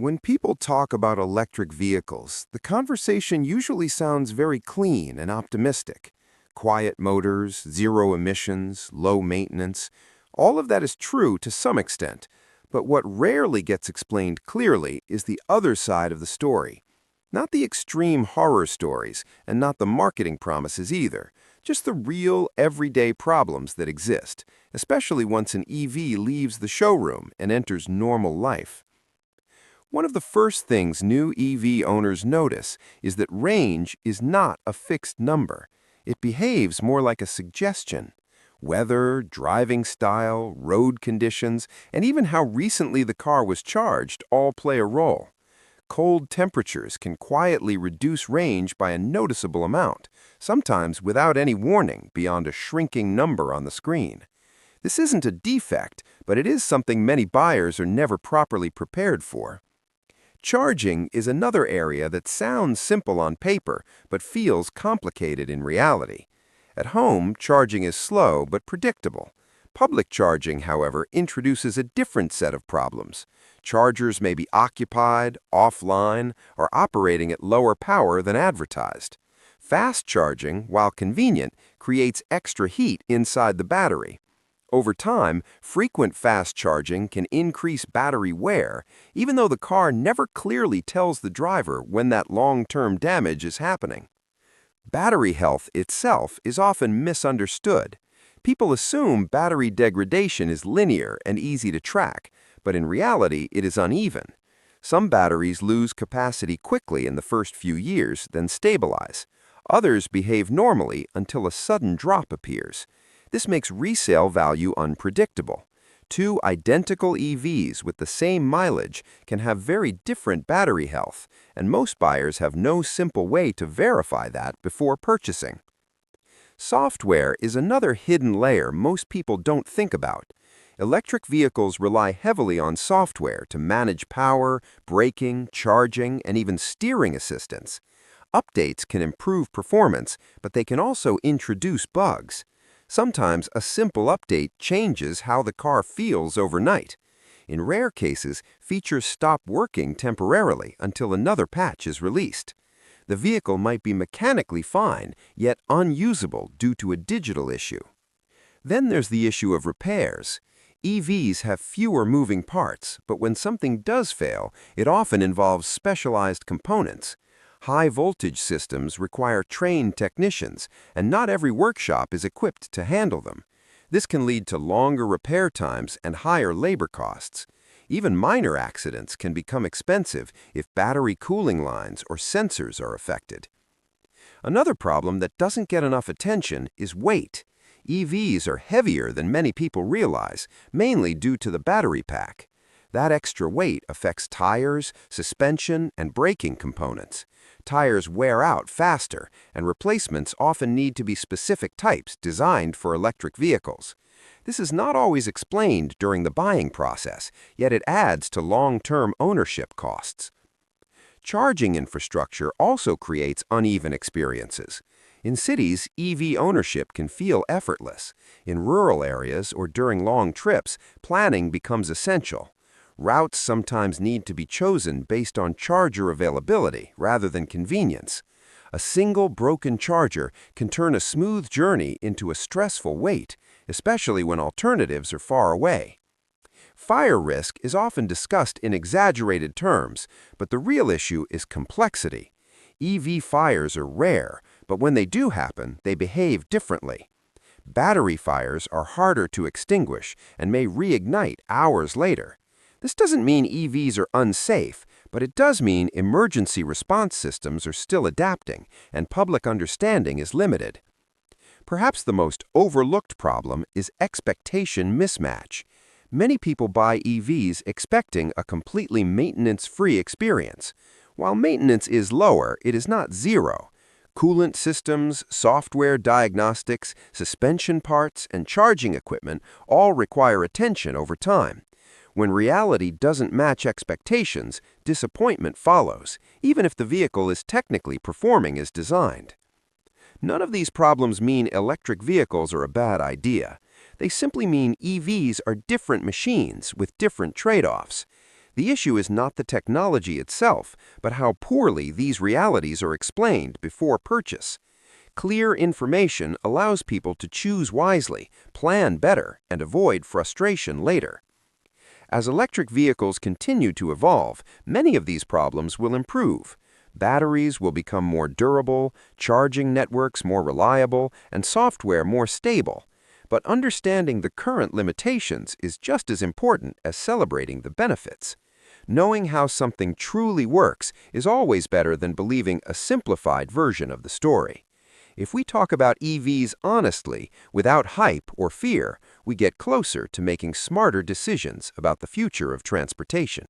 When people talk about electric vehicles, the conversation usually sounds very clean and optimistic. Quiet motors, zero emissions, low maintenance, all of that is true to some extent. But what rarely gets explained clearly is the other side of the story. Not the extreme horror stories, and not the marketing promises either, just the real, everyday problems that exist, especially once an EV leaves the showroom and enters normal life. One of the first things new EV owners notice is that range is not a fixed number. It behaves more like a suggestion. Weather, driving style, road conditions, and even how recently the car was charged all play a role. Cold temperatures can quietly reduce range by a noticeable amount, sometimes without any warning beyond a shrinking number on the screen. This isn't a defect, but it is something many buyers are never properly prepared for. Charging is another area that sounds simple on paper but feels complicated in reality. At home, charging is slow but predictable. Public charging, however, introduces a different set of problems. Chargers may be occupied, offline, or operating at lower power than advertised. Fast charging, while convenient, creates extra heat inside the battery. Over time, frequent fast charging can increase battery wear, even though the car never clearly tells the driver when that long-term damage is happening. Battery health itself is often misunderstood. People assume battery degradation is linear and easy to track, but in reality it is uneven. Some batteries lose capacity quickly in the first few years, then stabilize. Others behave normally until a sudden drop appears. This makes resale value unpredictable. Two identical EVs with the same mileage can have very different battery health, and most buyers have no simple way to verify that before purchasing. Software is another hidden layer most people don't think about. Electric vehicles rely heavily on software to manage power, braking, charging, and even steering assistance. Updates can improve performance, but they can also introduce bugs. Sometimes a simple update changes how the car feels overnight. In rare cases, features stop working temporarily until another patch is released. The vehicle might be mechanically fine, yet unusable due to a digital issue. Then there's the issue of repairs. EVs have fewer moving parts, but when something does fail, it often involves specialized components. High-voltage systems require trained technicians, and not every workshop is equipped to handle them. This can lead to longer repair times and higher labor costs. Even minor accidents can become expensive if battery cooling lines or sensors are affected. Another problem that doesn't get enough attention is weight. EVs are heavier than many people realize, mainly due to the battery pack. That extra weight affects tires, suspension, and braking components. Tires wear out faster, and replacements often need to be specific types designed for electric vehicles. This is not always explained during the buying process, yet it adds to long-term ownership costs. Charging infrastructure also creates uneven experiences. In cities, EV ownership can feel effortless. In rural areas or during long trips, planning becomes essential. Routes sometimes need to be chosen based on charger availability rather than convenience. A single broken charger can turn a smooth journey into a stressful wait, especially when alternatives are far away. Fire risk is often discussed in exaggerated terms, but the real issue is complexity. EV fires are rare, but when they do happen, they behave differently. Battery fires are harder to extinguish and may reignite hours later. This doesn't mean EVs are unsafe, but it does mean emergency response systems are still adapting and public understanding is limited. Perhaps the most overlooked problem is expectation mismatch. Many people buy EVs expecting a completely maintenance-free experience. While maintenance is lower, it is not zero. Coolant systems, software diagnostics, suspension parts, and charging equipment all require attention over time. When reality doesn't match expectations, disappointment follows, even if the vehicle is technically performing as designed. None of these problems mean electric vehicles are a bad idea. They simply mean EVs are different machines with different trade-offs. The issue is not the technology itself, but how poorly these realities are explained before purchase. Clear information allows people to choose wisely, plan better, and avoid frustration later. As electric vehicles continue to evolve, many of these problems will improve. Batteries will become more durable, charging networks more reliable, and software more stable. But understanding the current limitations is just as important as celebrating the benefits. Knowing how something truly works is always better than believing a simplified version of the story. If we talk about EVs honestly, without hype or fear, we get closer to making smarter decisions about the future of transportation.